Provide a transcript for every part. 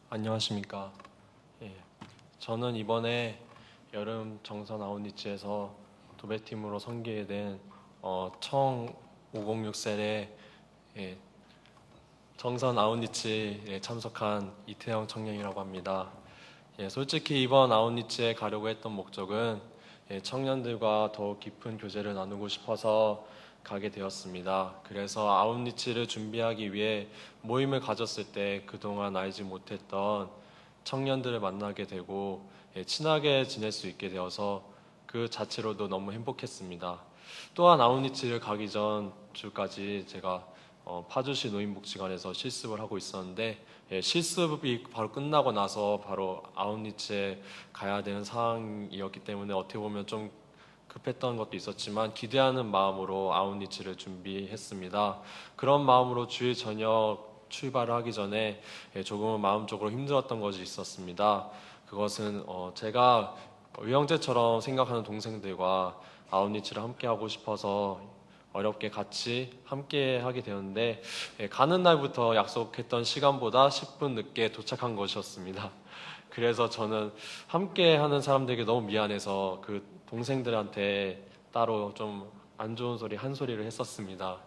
안녕하십니까. 예, 저는 이번에 여름 정선 아웃리치에서 도배팀으로 선기에 된 청 506셀의 정선 아웃리치에 참석한 이태영 청년이라고 합니다. 솔직히 이번 아웃리치에 가려고 했던 목적은 청년들과 더욱 깊은 교제를 나누고 싶어서 가게 되었습니다. 그래서 아웃리치를 준비하기 위해 모임을 가졌을 때 그동안 알지 못했던 청년들을 만나게 되고 친하게 지낼 수 있게 되어서 그 자체로도 너무 행복했습니다. 또한 아웃리치를 가기 전 주까지 제가 파주시 노인복지관에서 실습을 하고 있었는데 실습이 바로 끝나고 나서 바로 아웃리치에 가야 되는 상황이었기 때문에 어떻게 보면 좀 급했던 것도 있었지만 기대하는 마음으로 아웃리치를 준비했습니다. 그런 마음으로 주일 저녁 출발을 하기 전에 조금은 마음적으로 힘들었던 것이 있었습니다. 그것은 제가 의형제처럼 생각하는 동생들과 아웃리치를 함께 하고 싶어서 어렵게 같이 함께 하게 되었는데 가는 날부터 약속했던 시간보다 10분 늦게 도착한 것이었습니다. 그래서 저는 함께 하는 사람들에게 너무 미안해서 그 동생들한테 따로 좀 안 좋은 소리 한 소리를 했었습니다.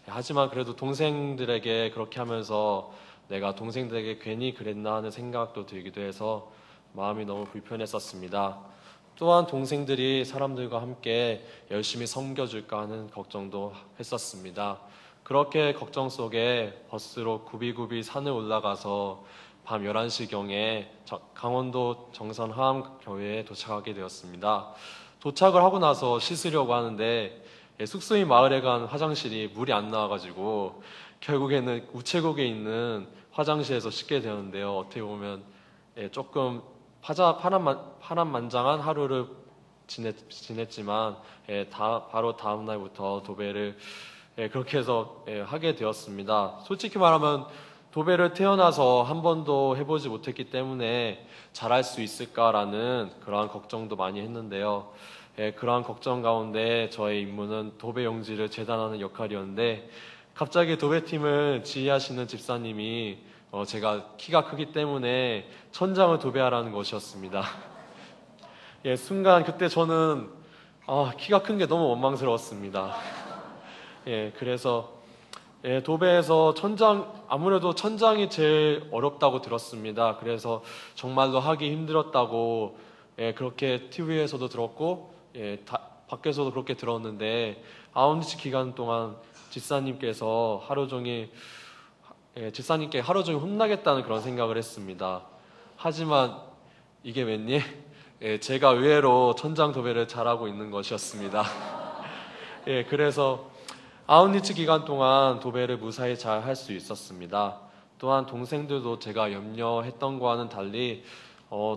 하지만 그래도 동생들에게 그렇게 하면서 내가 동생들에게 괜히 그랬나 하는 생각도 들기도 해서 마음이 너무 불편했었습니다. 또한 동생들이 사람들과 함께 열심히 섬겨줄까 하는 걱정도 했었습니다. 그렇게 걱정 속에 버스로 굽이굽이 산을 올라가서 밤 11시경에 강원도 정선 하암교회에 도착하게 되었습니다. 도착을 하고 나서 씻으려고 하는데 숙소인 마을에 간 화장실이 물이 안 나와가지고 결국에는 우체국에 있는 화장실에서 씻게 되었는데요. 어떻게 보면 조금 파란만장한 하루를 지냈지만 바로 다음 날부터 도배를 그렇게 해서 하게 되었습니다. 솔직히 말하면 도배를 태어나서 한 번도 해보지 못했기 때문에 잘할 수 있을까라는 그러한 걱정도 많이 했는데요. 그러한 걱정 가운데 저의 임무는 도배 용지를 재단하는 역할이었는데 갑자기 도배팀을 지휘하시는 집사님이 제가 키가 크기 때문에 천장을 도배하라는 것이었습니다. 순간 그때 저는 키가 큰 게 너무 원망스러웠습니다. 그래서 도배에서 아무래도 천장이 제일 어렵다고 들었습니다. 그래서 정말로 하기 힘들었다고 그렇게 TV에서도 들었고 밖에서도 그렇게 들었는데 아웃리치 기간 동안 집사님께 하루 종일 혼나겠다는 그런 생각을 했습니다. 하지만 이게 웬일? 제가 의외로 천장 도배를 잘하고 있는 것이었습니다. 그래서 아웃리치 기간 동안 도배를 무사히 잘 할 수 있었습니다. 또한 동생들도 제가 염려했던 것과는 달리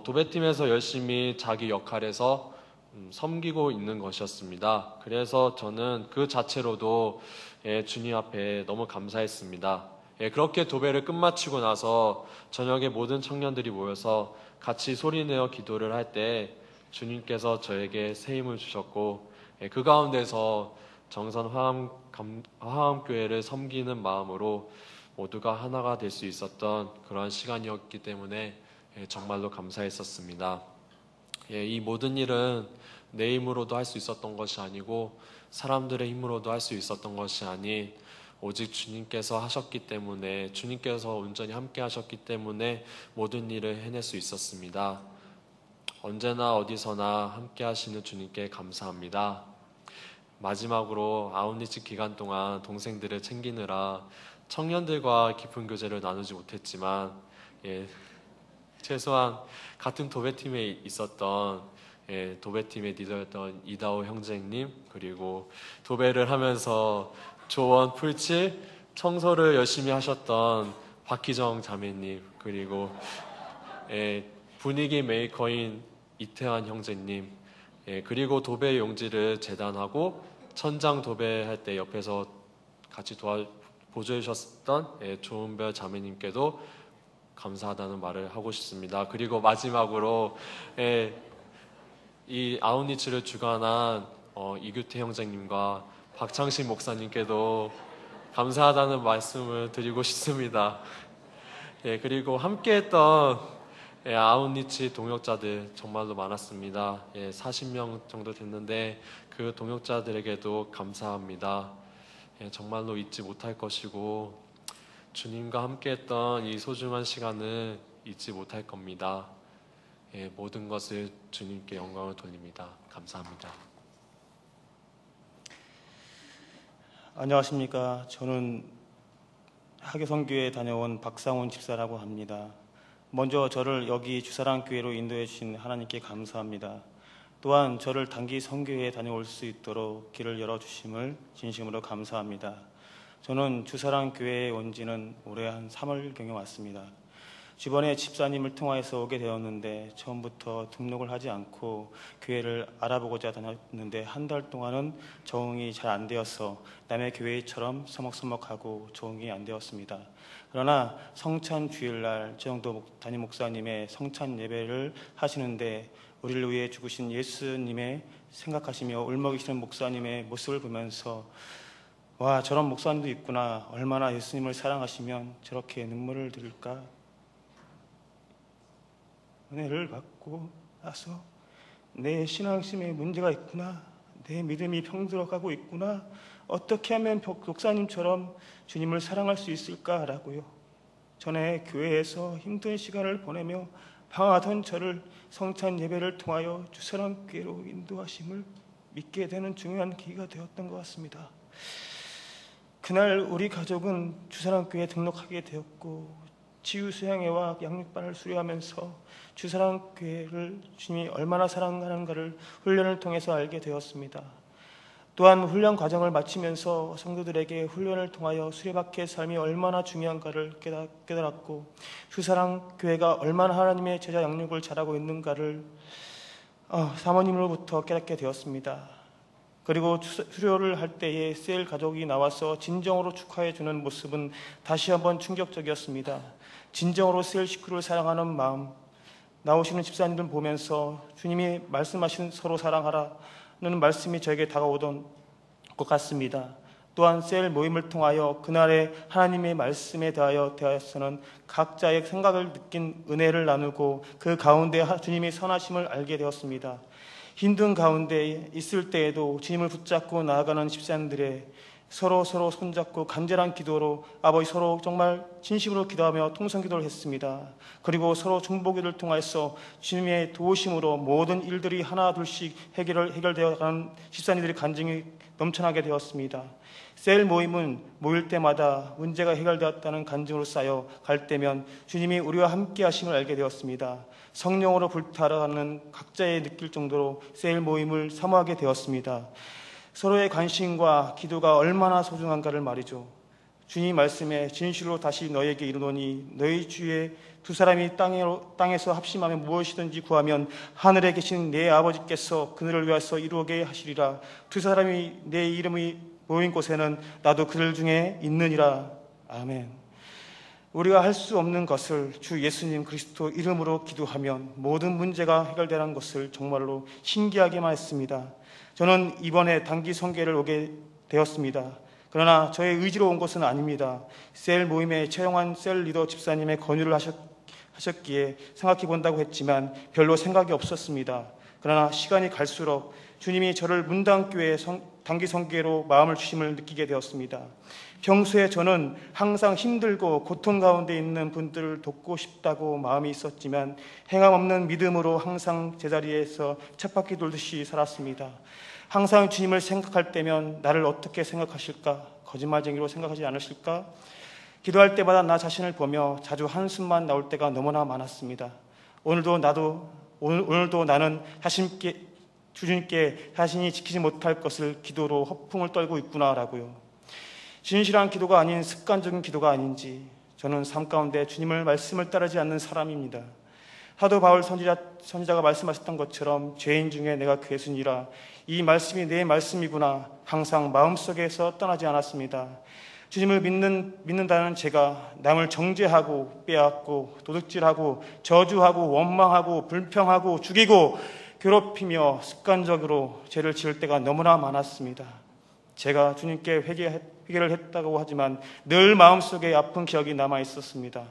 도배팀에서 열심히 자기 역할에서 섬기고 있는 것이었습니다. 그래서 저는 그 자체로도 주님 앞에 너무 감사했습니다. 그렇게 도배를 끝마치고 나서 저녁에 모든 청년들이 모여서 같이 소리내어 기도를 할 때 주님께서 저에게 새 힘을 주셨고 그 가운데서 정선 화암교회를 섬기는 마음으로 모두가 하나가 될 수 있었던 그런 시간이었기 때문에 정말로 감사했었습니다. 이 모든 일은 내 힘으로도 할 수 있었던 것이 아니고 사람들의 힘으로도 할 수 있었던 것이 아닌 오직 주님께서 하셨기 때문에 주님께서 온전히 함께 하셨기 때문에 모든 일을 해낼 수 있었습니다. 언제나 어디서나 함께 하시는 주님께 감사합니다. 마지막으로 아웃리치 기간 동안 동생들을 챙기느라 청년들과 깊은 교제를 나누지 못했지만 최소한 같은 도배팀에 있었던 도배팀의 리더였던 이다호 형제님, 그리고 도배를 하면서 조원, 풀칠, 청소를 열심히 하셨던 박희정 자매님, 그리고 분위기 메이커인 이태환 형제님, 그리고 도배 용지를 재단하고 천장 도배할 때 옆에서 같이 보조해 주셨던 조은별 자매님께도 감사하다는 말을 하고 싶습니다. 그리고 마지막으로 이 아웃리치를 주관한 이규태 형제님과 박창신 목사님께도 감사하다는 말씀을 드리고 싶습니다. 그리고 함께했던 아웃리치 동역자들 정말로 많았습니다. 40명 정도 됐는데 그 동역자들에게도 감사합니다. 정말로 잊지 못할 것이고 주님과 함께했던 이 소중한 시간을 잊지 못할 겁니다. 모든 것을 주님께 영광을 돌립니다. 감사합니다. 안녕하십니까. 저는 하교성교회에 다녀온 박상훈 집사라고 합니다. 먼저 저를 여기 주사랑교회로 인도해 주신 하나님께 감사합니다. 또한 저를 단기 선교회에 다녀올 수 있도록 길을 열어주심을 진심으로 감사합니다. 저는 주사랑교회에 온 지는 올해 한 3월경에 왔습니다. 주변에 집사님을 통하여서 오게 되었는데 처음부터 등록을 하지 않고 교회를 알아보고자 다녔는데 한 달 동안은 적응이 잘 안 되어서 남의 교회처럼 서먹서먹하고 적응이 안 되었습니다. 그러나 성찬 주일날 정도 담임 목사님의 성찬 예배를 하시는데 우리를 위해 죽으신 예수님의 생각하시며 울먹이시는 목사님의 모습을 보면서 와, 저런 목사님도 있구나. 얼마나 예수님을 사랑하시면 저렇게 눈물을 흘릴까. 은혜를 받고 나서 내 신앙심에 문제가 있구나. 내 믿음이 병들어가고 있구나. 어떻게 하면 목사님처럼 주님을 사랑할 수 있을까라고요. 전에 교회에서 힘든 시간을 보내며 방황하던 저를 성찬 예배를 통하여 주사랑교회로 인도하심을 믿게 되는 중요한 계기가 되었던 것 같습니다. 그날 우리 가족은 주사랑교회에 등록하게 되었고 치유수양회와 양육반을 수료하면서 주사랑교회를 주님이 얼마나 사랑하는가를 훈련을 통해서 알게 되었습니다. 또한 훈련 과정을 마치면서 성도들에게 훈련을 통하여 수레바퀴의 삶이 얼마나 중요한가를 깨달았고 주사랑교회가 얼마나 하나님의 제자 양육을 잘하고 있는가를 사모님으로부터 깨닫게 되었습니다. 그리고 수료를 할 때에 셀 가족이 나와서 진정으로 축하해 주는 모습은 다시 한번 충격적이었습니다. 진정으로 셀 식구를 사랑하는 마음, 나오시는 집사님들 보면서 주님이 말씀하신 서로 사랑하라는 말씀이 저에게 다가오던 것 같습니다. 또한 셀 모임을 통하여 그날의 하나님의 말씀에 대하여서는 각자의 생각을 느낀 은혜를 나누고 그 가운데 주님의 선하심을 알게 되었습니다. 힘든 가운데 있을 때에도 주님을 붙잡고 나아가는 집사님들의 서로 손잡고 간절한 기도로 아버지 서로 정말 진심으로 기도하며 통성기도를 했습니다. 그리고 서로 중보기도를 통해서 주님의 도우심으로 모든 일들이 하나 둘씩 해결되어 가는 집사님들의 간증이 넘쳐나게 되었습니다. 셀 모임은 모일 때마다 문제가 해결되었다는 간증으로 쌓여 갈 때면 주님이 우리와 함께 하심을 알게 되었습니다. 성령으로 불타라는 각자의 느낄 정도로 셀 모임을 사모하게 되었습니다. 서로의 관심과 기도가 얼마나 소중한가를 말이죠. 주님 말씀에 진실로 다시 너에게 이르노니 너희 주에 두 사람이 땅에서 합심하며 무엇이든지 구하면 하늘에 계신 내 아버지께서 그들을 위하여 이루게 하시리라. 두 사람이 내 이름이 모인 곳에는 나도 그들 중에 있느니라. 아멘. 우리가 할 수 없는 것을 주 예수님 그리스도 이름으로 기도하면 모든 문제가 해결되는 것을 정말로 신기하게만 했습니다. 저는 이번에 단기 선교를 오게 되었습니다. 그러나 저의 의지로 온 것은 아닙니다. 셀 모임에 채용한 셀 리더 집사님의 권유를 하셨기에 생각해 본다고 했지만 별로 생각이 없었습니다. 그러나 시간이 갈수록 주님이 저를 문당교회 단기 선교로 마음을 주심을 느끼게 되었습니다. 평소에 저는 항상 힘들고 고통 가운데 있는 분들을 돕고 싶다고 마음이 있었지만 행함없는 믿음으로 항상 제자리에서 쳇바퀴 돌듯이 살았습니다. 항상 주님을 생각할 때면 나를 어떻게 생각하실까? 거짓말쟁이로 생각하지 않으실까? 기도할 때마다 나 자신을 보며 자주 한숨만 나올 때가 너무나 많았습니다. 오늘도 나는 주님께 자신이 지키지 못할 것을 기도로 허풍을 떨고 있구나라고요. 진실한 기도가 아닌 습관적인 기도가 아닌지 저는 삶 가운데 주님을 말씀을 따르지 않는 사람입니다. 사도 바울 선지자가 말씀하셨던 것처럼 죄인 중에 내가 괴순이라 이 말씀이 내 말씀이구나 항상 마음속에서 떠나지 않았습니다. 주님을 믿는다는 제가 남을 정죄하고 빼앗고 도둑질하고 저주하고 원망하고 불평하고 죽이고 괴롭히며 습관적으로 죄를 지을 때가 너무나 많았습니다. 제가 주님께 회개를 했다고 하지만 늘 마음속에 아픈 기억이 남아 있었습니다.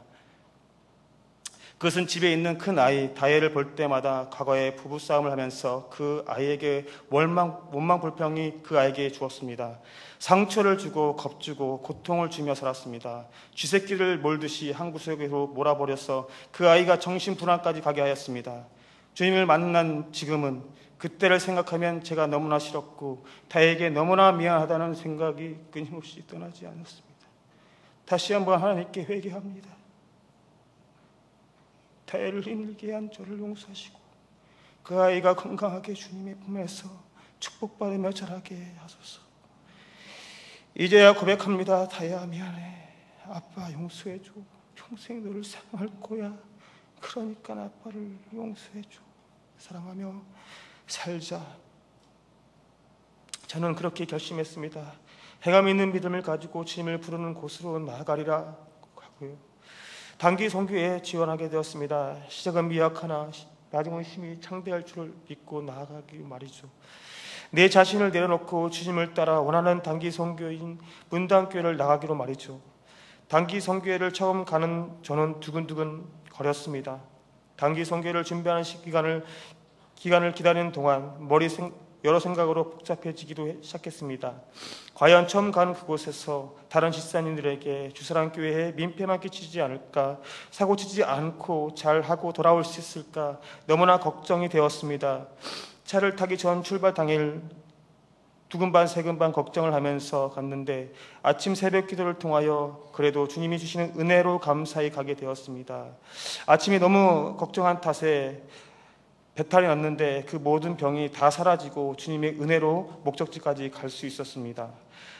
그것은 집에 있는 큰 아이 다혜를 볼 때마다 과거에 부부싸움을 하면서 그 아이에게 원망 불평이 그 아이에게 주었습니다. 상처를 주고 겁주고 고통을 주며 살았습니다. 쥐새끼를 몰듯이 한 구석으로 몰아버려서 그 아이가 정신불안까지 가게 하였습니다. 주님을 만난 지금은 그때를 생각하면 제가 너무나 싫었고 다혜에게 너무나 미안하다는 생각이 끊임없이 떠나지 않았습니다. 다시 한번 하나님께 회개합니다. 다혜를 힘들게 한 저를 용서하시고 그 아이가 건강하게 주님의 품에서 축복받으며 자라게 하소서. 이제야 고백합니다. 다혜야 미안해. 아빠 용서해줘. 평생 너를 사랑할 거야. 그러니까 아빠를 용서해줘. 사랑하며 살자. 저는 그렇게 결심했습니다. 해감 있는 믿음을 가지고 주님을 부르는 곳으로 나아가리라 하고요. 단기 선교에 지원하게 되었습니다. 시작은 미약하나 나중은 힘이 창대할 줄을 믿고 나아가기 말이죠. 내 자신을 내려놓고 주님을 따라 원하는 단기 선교인 문단교회를 나가기로 말이죠. 단기 선교회를 처음 가는 저는 두근두근 거렸습니다. 단기 선교회를 준비하는 기간을 기다리는 동안 여러 생각으로 복잡해지기도 시작했습니다. 과연 처음 간 그곳에서 다른 집사님들에게 주사랑교회에 민폐만 끼치지 않을까, 사고치지 않고 잘하고 돌아올 수 있을까 너무나 걱정이 되었습니다. 차를 타기 전 출발 당일 두근반 세근반 걱정을 하면서 갔는데 아침 새벽 기도를 통하여 그래도 주님이 주시는 은혜로 감사히 가게 되었습니다. 아침에 너무 걱정한 탓에 배탈이 났는데 그 모든 병이 다 사라지고 주님의 은혜로 목적지까지 갈 수 있었습니다.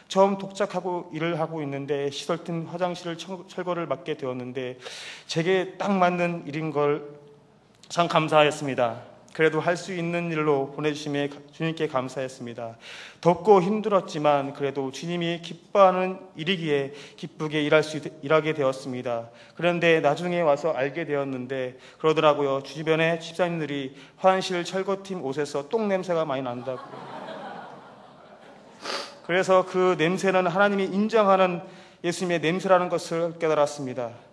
처음 독작하고 일을 하고 있는데 시설팀 화장실을 철거를 맡게 되었는데 제게 딱 맞는 일인 걸 참 감사했습니다. 그래도 할 수 있는 일로 보내주심에 주님께 감사했습니다. 덥고 힘들었지만 그래도 주님이 기뻐하는 일이기에 기쁘게 일하게 되었습니다. 그런데 나중에 와서 알게 되었는데 그러더라고요. 주변에 집사님들이 화장실 철거팀 옷에서 똥 냄새가 많이 난다고. 그래서 그 냄새는 하나님이 인정하는 예수님의 냄새라는 것을 깨달았습니다.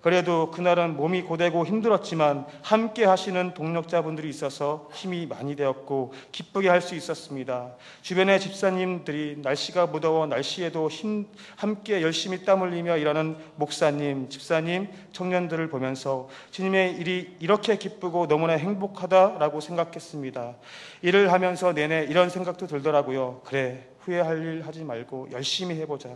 그래도 그날은 몸이 고되고 힘들었지만 함께 하시는 동력자분들이 있어서 힘이 많이 되었고 기쁘게 할 수 있었습니다. 주변의 집사님들이 날씨가 무더워 날씨에도 함께 열심히 땀 흘리며 일하는 목사님, 집사님, 청년들을 보면서 주님의 일이 이렇게 기쁘고 너무나 행복하다라고 생각했습니다. 일을 하면서 내내 이런 생각도 들더라고요. 그래, 후회할 일 하지 말고 열심히 해보자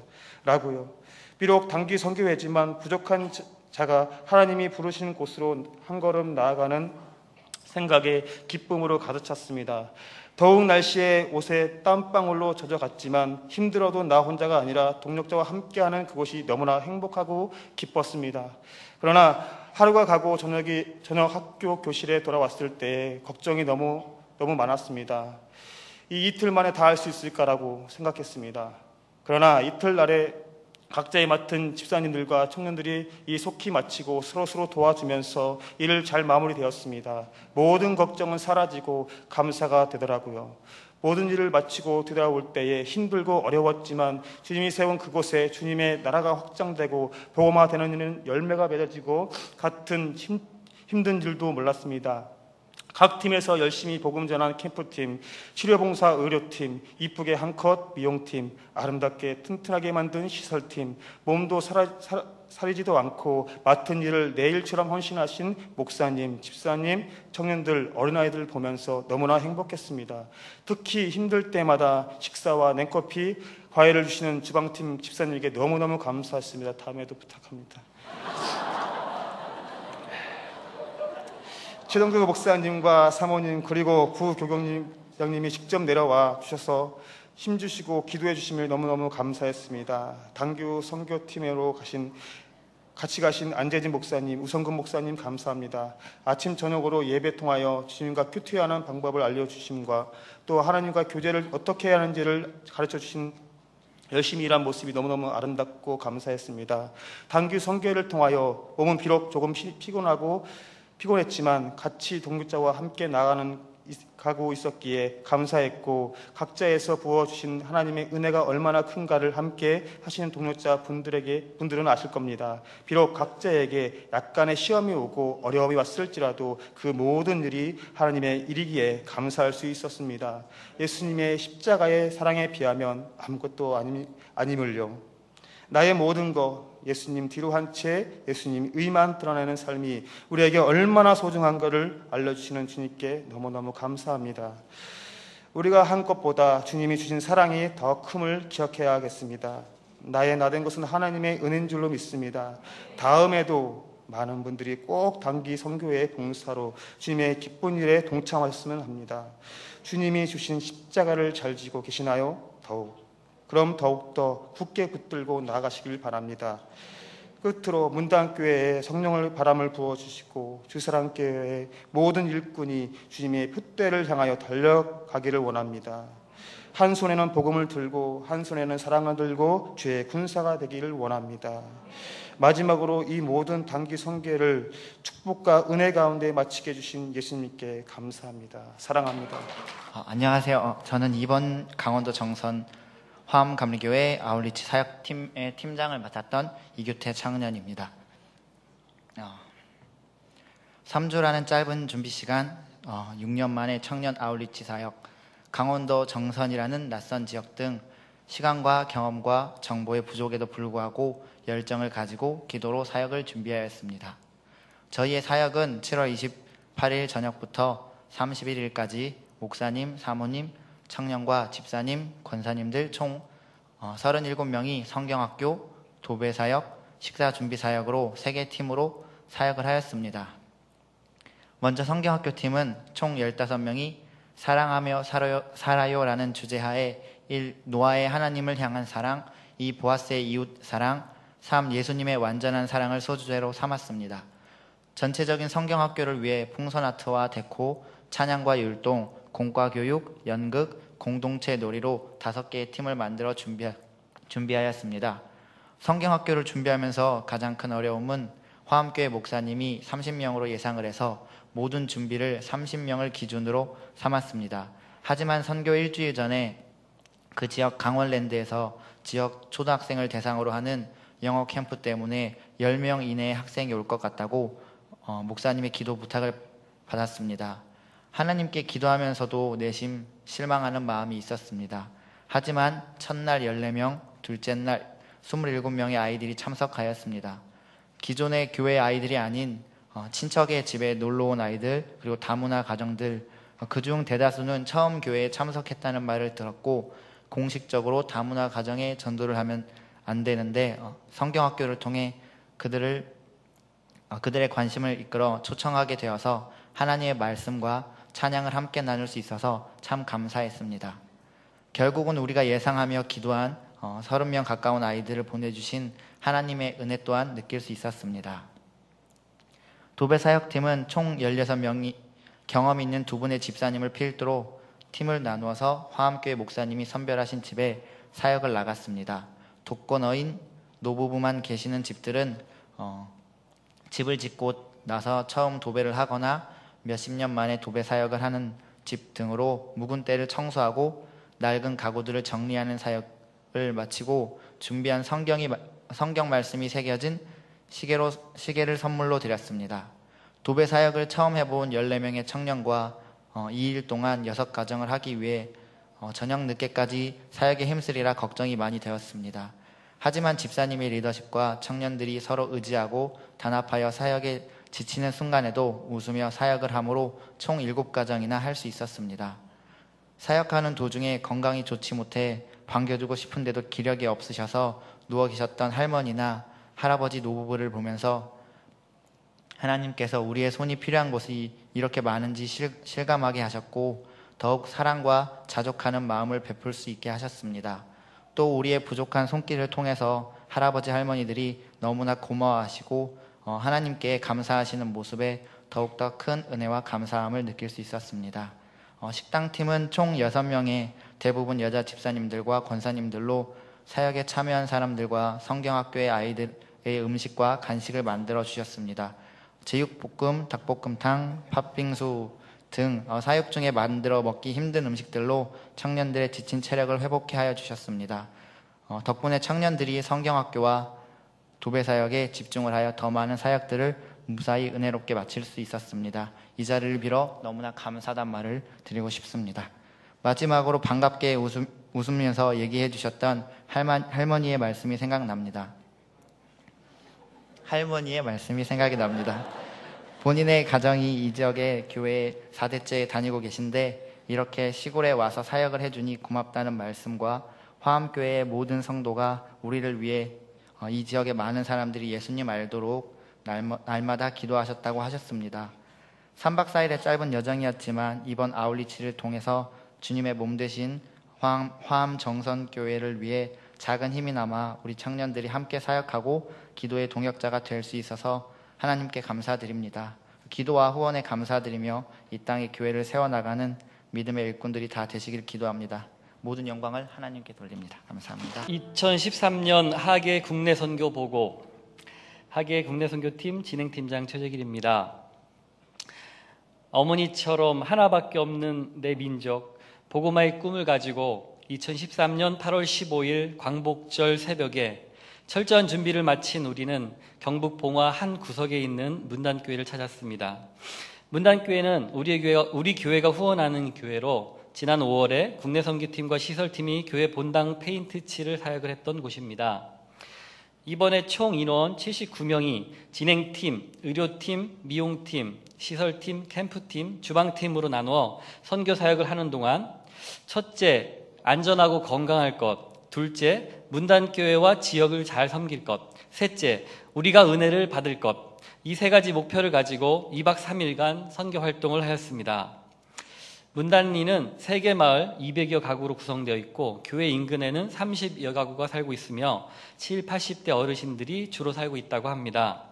라고요. 비록 단기 선교회지만 부족한 자가 하나님이 부르시는 곳으로 한 걸음 나아가는 생각에 기쁨으로 가득 찼습니다. 더운 날씨에 옷에 땀방울로 젖어갔지만 힘들어도 나 혼자가 아니라 동력자와 함께하는 그곳이 너무나 행복하고 기뻤습니다. 그러나 하루가 가고 저녁 학교 교실에 돌아왔을 때 걱정이 너무 많았습니다. 이 이틀 만에 다 할 수 있을까라고 생각했습니다. 그러나 이틀날에 각자의 맡은 집사님들과 청년들이 이 속히 마치고 서로 도와주면서 일을 잘 마무리되었습니다. 모든 걱정은 사라지고 감사가 되더라고요. 모든 일을 마치고 되돌아올 때에 힘들고 어려웠지만 주님이 세운 그곳에 주님의 나라가 확장되고 복음화되는 일은 열매가 맺어지고 같은 힘든 일도 몰랐습니다. 각 팀에서 열심히 복음 전하는 캠프팀, 치료봉사 의료팀, 이쁘게 한컷 미용팀, 아름답게 튼튼하게 만든 시설팀, 몸도 사리지도 않고 맡은 일을 내 일처럼 헌신하신 목사님, 집사님, 청년들, 어린아이들 보면서 너무나 행복했습니다. 특히 힘들 때마다 식사와 냉커피, 과일을 주시는 주방팀 집사님에게 너무너무 감사했습니다. 다음에도 부탁합니다. 최동규 목사님과 사모님 그리고 부교경장님이 직접 내려와 주셔서 힘주시고 기도해 주심을 너무너무 감사했습니다. 당교 선교팀으로 같이 가신 안재진 목사님, 우성근 목사님 감사합니다. 아침 저녁으로 예배 통하여 주님과 큐티하는 방법을 알려주심과 또 하나님과 교제를 어떻게 해야 하는지를 가르쳐 주신 열심히 일한 모습이 너무너무 아름답고 감사했습니다. 단기 선교를 통하여 몸은 비록 조금 피곤했지만 같이 동역자와 함께 나가는 가고 있었기에 감사했고, 각자에서 부어주신 하나님의 은혜가 얼마나 큰가를 함께 하시는 동역자 분들은 아실 겁니다. 비록 각자에게 약간의 시험이 오고 어려움이 왔을지라도 그 모든 일이 하나님의 일이기에 감사할 수 있었습니다. 예수님의 십자가의 사랑에 비하면 아무것도 아님을요. 나의 모든 것 예수님 뒤로 한 채 예수님 의만 드러내는 삶이 우리에게 얼마나 소중한가를 알려주시는 주님께 너무너무 감사합니다. 우리가 한 것보다 주님이 주신 사랑이 더 큼을 기억해야겠습니다. 나의 나된 것은 하나님의 은혜인 줄로 믿습니다. 다음에도 많은 분들이 꼭 단기 선교의 봉사로 주님의 기쁜 일에 동참하셨으면 합니다. 주님이 주신 십자가를 잘 지고 계시나요? 그럼 더욱더 굳게 붙들고 나아가시길 바랍니다. 끝으로 문단교회에 성령을 바람을 부어주시고 주사랑교회의 모든 일꾼이 주님의 풋대를 향하여 달려가기를 원합니다. 한 손에는 복음을 들고 한 손에는 사랑을 들고 주의 군사가 되기를 원합니다. 마지막으로 이 모든 단기 선교를 축복과 은혜 가운데 마치게 해주신 예수님께 감사합니다. 사랑합니다. 안녕하세요. 저는 이번 강원도 정선 화암감리교회 아울리치 사역팀의 팀장을 맡았던 이규태 청년입니다. 3주라는 짧은 준비시간, 6년 만에 청년 아울리치 사역, 강원도 정선이라는 낯선 지역 등 시간과 경험과 정보의 부족에도 불구하고 열정을 가지고 기도로 사역을 준비하였습니다. 저희의 사역은 7월 28일 저녁부터 31일까지 목사님, 사모님, 청년과 집사님, 권사님들 총 37명이 성경학교, 도배사역, 식사준비사역으로 3개 팀으로 사역을 하였습니다. 먼저 성경학교팀은 총 15명이 사랑하며 살아요라는 주제하에 1. 노아의 하나님을 향한 사랑, 2. 보아스의 이웃 사랑, 3. 예수님의 완전한 사랑을 소주제로 삼았습니다. 전체적인 성경학교를 위해 풍선아트와 데코, 찬양과 율동, 공과교육, 연극, 공동체 놀이로 5개의 팀을 만들어 준비하였습니다. 성경학교를 준비하면서 가장 큰 어려움은 화암교회 목사님이 30명으로 예상을 해서 모든 준비를 30명을 기준으로 삼았습니다. 하지만 선교 일주일 전에 그 지역 강원랜드에서 지역 초등학생을 대상으로 하는 영어 캠프 때문에 10명 이내의 학생이 올 것 같다고 목사님의 기도 부탁을 받았습니다. 하나님께 기도하면서도 내심 실망하는 마음이 있었습니다. 하지만 첫날 14명, 둘째 날 27명의 아이들이 참석하였습니다. 기존의 교회 아이들이 아닌 친척의 집에 놀러온 아이들, 그리고 다문화 가정들, 그중 대다수는 처음 교회에 참석했다는 말을 들었고 공식적으로 다문화 가정에 전도를 하면 안 되는데 성경학교를 통해 그들의 관심을 이끌어 초청하게 되어서 하나님의 말씀과 찬양을 함께 나눌 수 있어서 참 감사했습니다. 결국은 우리가 예상하며 기도한 30명 가까운 아이들을 보내주신 하나님의 은혜 또한 느낄 수 있었습니다. 도배사역팀은 총 16명이 경험 있는 2분의 집사님을 필두로 팀을 나누어서 화암교회 목사님이 선별하신 집에 사역을 나갔습니다. 독거노인, 노부부만 계시는 집들은 집을 짓고 나서 처음 도배를 하거나 몇십 년 만에 도배 사역을 하는 집 등으로 묵은 때를 청소하고 낡은 가구들을 정리하는 사역을 마치고 준비한 성경 말씀이 새겨진 시계를 선물로 드렸습니다. 도배 사역을 처음 해본 14명의 청년과 2일 동안 6가정을 하기 위해 저녁 늦게까지 사역에 힘쓰리라 걱정이 많이 되었습니다. 하지만 집사님의 리더십과 청년들이 서로 의지하고 단합하여 사역에 지치는 순간에도 웃으며 사역을 함으로 총 7가정이나 할 수 있었습니다. 사역하는 도중에 건강이 좋지 못해 반겨주고 싶은데도 기력이 없으셔서 누워 계셨던 할머니나 할아버지 노부부를 보면서 하나님께서 우리의 손이 필요한 곳이 이렇게 많은지 실감하게 하셨고 더욱 사랑과 자족하는 마음을 베풀 수 있게 하셨습니다. 또 우리의 부족한 손길을 통해서 할아버지 할머니들이 너무나 고마워하시고 하나님께 감사하시는 모습에 더욱더 큰 은혜와 감사함을 느낄 수 있었습니다. 식당팀은 총 6명의 대부분 여자 집사님들과 권사님들로 사역에 참여한 사람들과 성경학교의 아이들의 음식과 간식을 만들어 주셨습니다. 제육볶음, 닭볶음탕, 팥빙수 등 사역 중에 만들어 먹기 힘든 음식들로 청년들의 지친 체력을 회복해 하여 주셨습니다. 덕분에 청년들이 성경학교와 도배사역에 집중을 하여 더 많은 사역들을 무사히 은혜롭게 마칠 수 있었습니다. 이 자리를 빌어 너무나 감사하단 말을 드리고 싶습니다. 마지막으로 반갑게 웃으면서 얘기해 주셨던 할머니의 말씀이 생각납니다. 할머니의 말씀이 생각이 납니다. 본인의 가정이 이 지역의 교회에 4대째 다니고 계신데 이렇게 시골에 와서 사역을 해주니 고맙다는 말씀과 화암교회의 모든 성도가 우리를 위해 이 지역의 많은 사람들이 예수님 알도록 날마다 기도하셨다고 하셨습니다. 3박 4일의 짧은 여정이었지만 이번 아울리치를 통해서 주님의 몸 되신 화암정선교회를 위해 작은 힘이 남아 우리 청년들이 함께 사역하고 기도의 동역자가 될 수 있어서 하나님께 감사드립니다. 기도와 후원에 감사드리며 이 땅에 교회를 세워나가는 믿음의 일꾼들이 다 되시길 기도합니다. 모든 영광을 하나님께 돌립니다. 감사합니다. 2013년 하계 국내 선교 보고, 하계 국내 선교팀 진행팀장 최재길입니다. 어머니처럼 하나밖에 없는 내 민족, 복음화의 꿈을 가지고 2013년 8월 15일 광복절 새벽에 철저한 준비를 마친 우리는 경북 봉화 한 구석에 있는 문단교회를 찾았습니다. 문단교회는 우리 교회가 후원하는 교회로 지난 5월에 국내 선교팀과 시설팀이 교회 본당 페인트 칠을 사역을 했던 곳입니다. 이번에 총 인원 79명이 진행팀, 의료팀, 미용팀, 시설팀, 캠프팀, 주방팀으로 나누어 선교 사역을 하는 동안 첫째, 안전하고 건강할 것, 둘째, 문단교회와 지역을 잘 섬길 것, 셋째, 우리가 은혜를 받을 것, 이 세 가지 목표를 가지고 2박 3일간 선교 활동을 하였습니다. 문단리는 3개 마을 200여 가구로 구성되어 있고 교회 인근에는 30여 가구가 살고 있으며 7, 80대 어르신들이 주로 살고 있다고 합니다.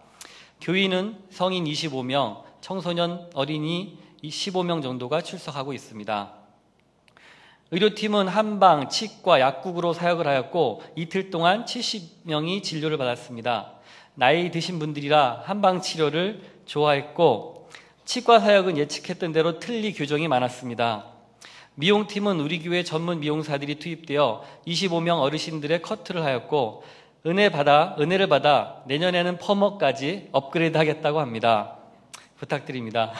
교인은 성인 25명, 청소년 어린이 15명 정도가 출석하고 있습니다. 의료팀은 한방, 치과, 약국으로 사역을 하였고 이틀 동안 70명이 진료를 받았습니다. 나이 드신 분들이라 한방 치료를 좋아했고 치과 사역은 예측했던 대로 틀니 교정이 많았습니다. 미용팀은 우리 교회 전문 미용사들이 투입되어 25명 어르신들의 커트를 하였고 은혜를 받아 내년에는 펌업까지 업그레이드 하겠다고 합니다. 부탁드립니다.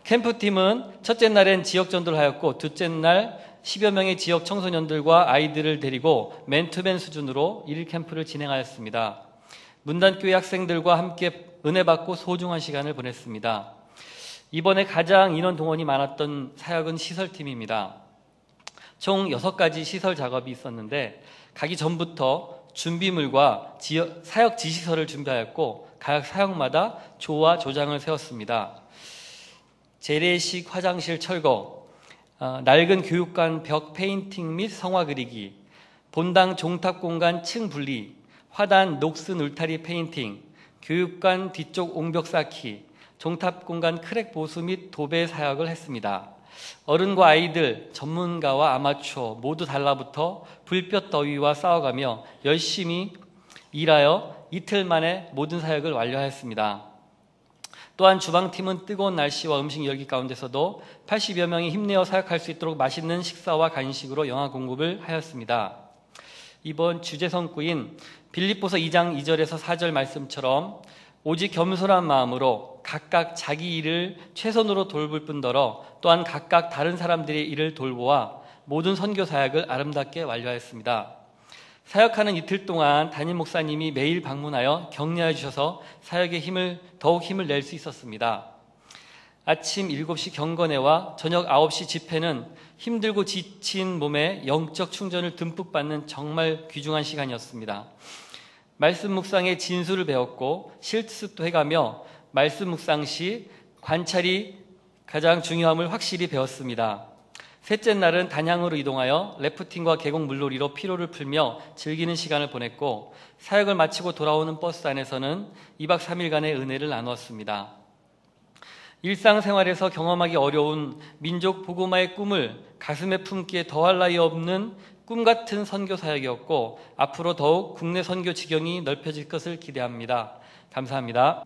캠프팀은 첫째 날엔 지역 전도를 하였고 둘째 날 10여 명의 지역 청소년들과 아이들을 데리고 맨투맨 수준으로 1일 캠프를 진행하였습니다. 문단교회 학생들과 함께 은혜 받고 소중한 시간을 보냈습니다. 이번에 가장 인원 동원이 많았던 사역은 시설팀입니다. 총 6가지 시설 작업이 있었는데 가기 전부터 준비물과 사역 지시서를 준비하였고 각 사역마다 조와 조장을 세웠습니다. 재래식 화장실 철거, 낡은 교육관 벽 페인팅 및 성화 그리기, 본당 종탑 공간 층 분리, 화단 녹슨 울타리 페인팅, 교육관 뒤쪽 옹벽 쌓기, 종탑 공간 크랙 보수 및 도배 사역을 했습니다. 어른과 아이들, 전문가와 아마추어 모두 달라붙어 불볕 더위와 싸워가며 열심히 일하여 이틀 만에 모든 사역을 완료하였습니다. 또한 주방팀은 뜨거운 날씨와 음식 열기 가운데서도 80여 명이 힘내어 사역할 수 있도록 맛있는 식사와 간식으로 영화 공급을 하였습니다. 이번 주제 성구인 빌립보서 2장 2절에서 4절 말씀처럼 오직 겸손한 마음으로 각각 자기 일을 최선으로 돌볼 뿐더러 또한 각각 다른 사람들의 일을 돌보아 모든 선교 사역을 아름답게 완료하였습니다. 사역하는 이틀 동안 담임 목사님이 매일 방문하여 격려해 주셔서 사역에 더욱 힘을 낼 수 있었습니다. 아침 7시 경건회와 저녁 9시 집회는 힘들고 지친 몸에 영적 충전을 듬뿍 받는 정말 귀중한 시간이었습니다. 말씀 묵상의 진수를 배웠고 실습도 해가며 말씀 묵상 시 관찰이 가장 중요함을 확실히 배웠습니다. 셋째 날은 단양으로 이동하여 래프팅과 계곡 물놀이로 피로를 풀며 즐기는 시간을 보냈고 사역을 마치고 돌아오는 버스 안에서는 2박 3일간의 은혜를 나누었습니다. 일상생활에서 경험하기 어려운 민족 복음화의 꿈을 가슴에 품기에 더할 나위 없는 꿈같은 선교 사역이었고 앞으로 더욱 국내 선교 지경이 넓혀질 것을 기대합니다. 감사합니다.